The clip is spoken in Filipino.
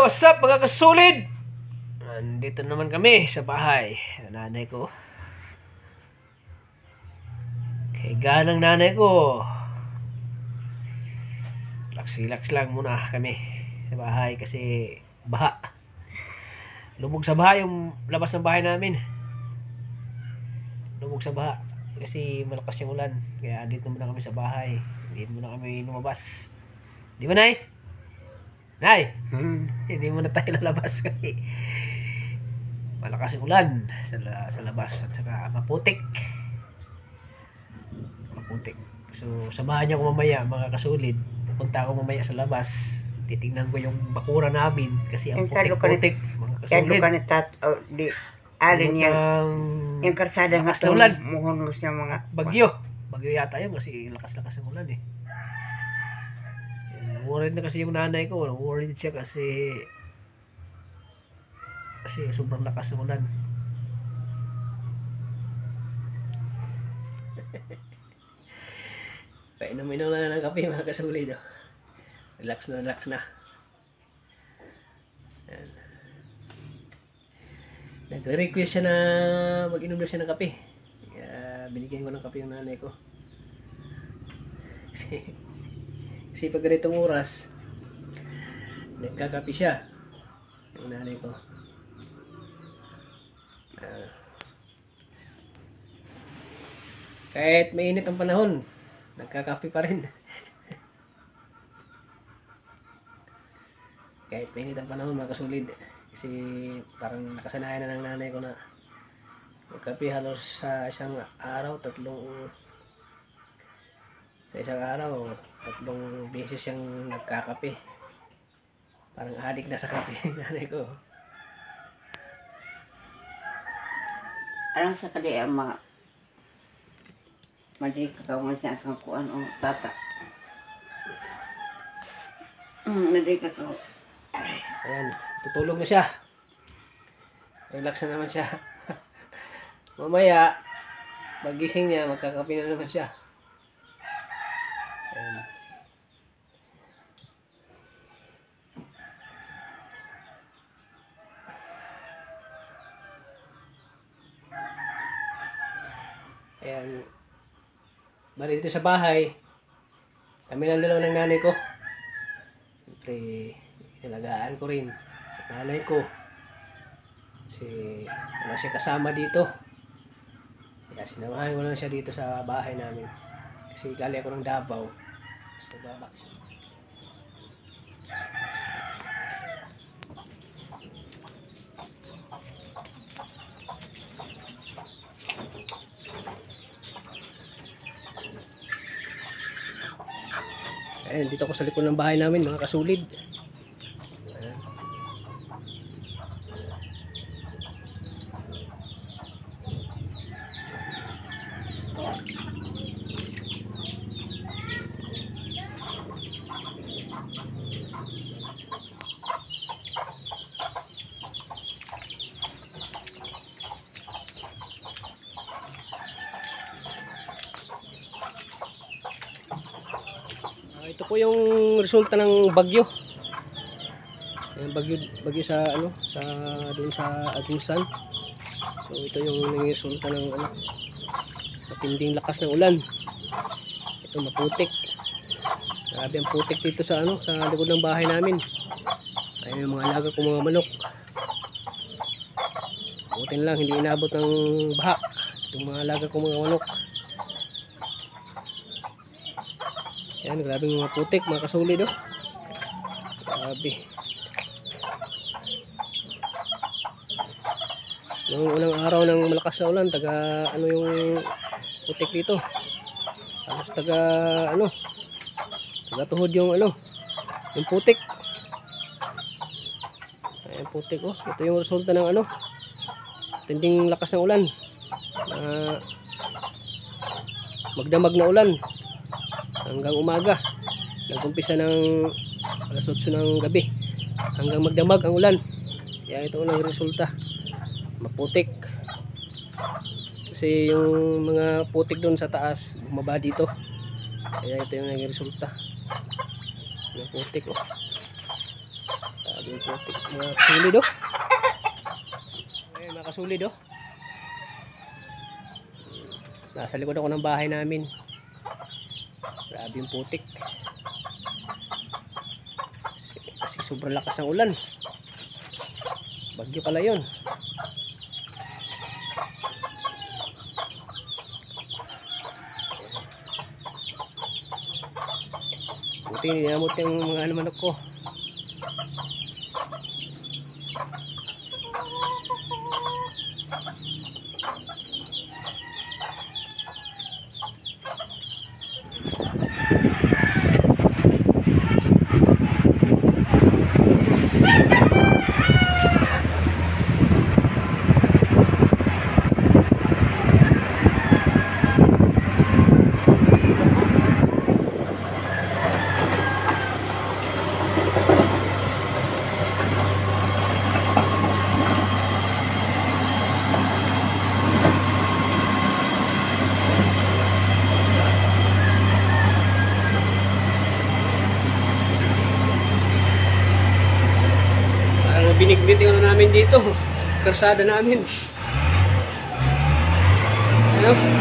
What's up mga kasulid? Nandito naman kami sa bahay. Nanay ko. Kaya ng nanay ko. Relax lang muna kami sa bahay kasi baha. Lubog sa baha yung labas ng bahay namin. Lubog sa baha kasi malakas yung ulan. Kaya dito muna kami sa bahay. Hindi muna kami lumabas. Di ba, Nay? Nay, hindi muna tayo lalabas kasi malakas yung ulan sa labas at saka maputik. So, samahan niyo ako mamaya mga kasulid. Pupunta ako mamaya sa labas. Titingnan ko yung bakura namin kasi ang putik-putik mga kasulid. Alin yan, yung karsada nga lakas ng ulan. muhunlos niya mga Bagyo yata yun kasi lakas-lakas ng ulan eh. Worried na kasi yung nanay ko. Worried siya kasi sobrang lakas ng ulan. Painom-inom na ng kape mga kasulid. Relax na. Yan. Nagre-request siya na mag-inom na siya ng kape. Kaya binigyan ko ng kape yung nanay ko. Kasi pag ganitong oras, nagkakape siya yung nanay ko. Kahit mainit ang panahon, nagkakape pa rin. Kahit mainit ang panahon mga kasulid. Kasi parang nakasanayan na ng nanay ko na magkape halos sa isang araw, sa isang araw, 3 beses siyang nagkakape. Parang adik na sa kape nanay ko. alang sa kali ang mga madali kakaungan siya ang kuan o tata. Madali kakaw. Ayan, tutulog na siya. Relax na naman siya. Mamaya, pagising niya, magkakape na naman siya. Ayan. Ayan. Bali dito sa bahay, kami lang dalawa ng nanay ko. Siyempre, inalagaan ko rin nanay ko. Kasi wala siya kasama dito. Kaya sinamahan ko lang siya dito sa bahay namin. Kasi galing ako ng Davao. Gusto babak siya. Ayan, dito ako sa likod ng bahay namin mga kasulid. Ayan. Ito po yung resulta ng bagyo. Ayan, bagyo sa doon sa Agusan. So ito yung resulta ng matinding lakas ng ulan. Ito maputik. Grabe ang putik dito sa sa likod ng bahay namin. Ayun yung mga alaga kong mga manok. Buti lang hindi inabot ng baha itong mga alaga kong mga manok. Yan, grabe mga putik mga kasulid oh. Grabe. Noong unang araw ng malakas na ulan, taga yung putik dito. Tapos taga tuhod yung yung putik. Ayan putik oh. Ito yung resulta ng tinding lakas ng ulan. Magdamag na ulan. Hanggang umaga, nag-umpisa ng alas 8 ng gabi hanggang magdamag ang ulan. Kaya ito ang resulta, maputik kasi yung mga putik doon sa taas bumaba dito. Kaya ito yung naging resulta ng putik oh. Grabe yung putik. Mga kasulid oh. Ayun, mga kasulid oh. Nasa likod ako ng bahay namin. Grabe yung putik. Kasi sobrang lakas ng ulan. Bagyo pala yun. Buti ninamot yung mga manok ko. Binigbit yung ano namin dito, karsada namin. Ano?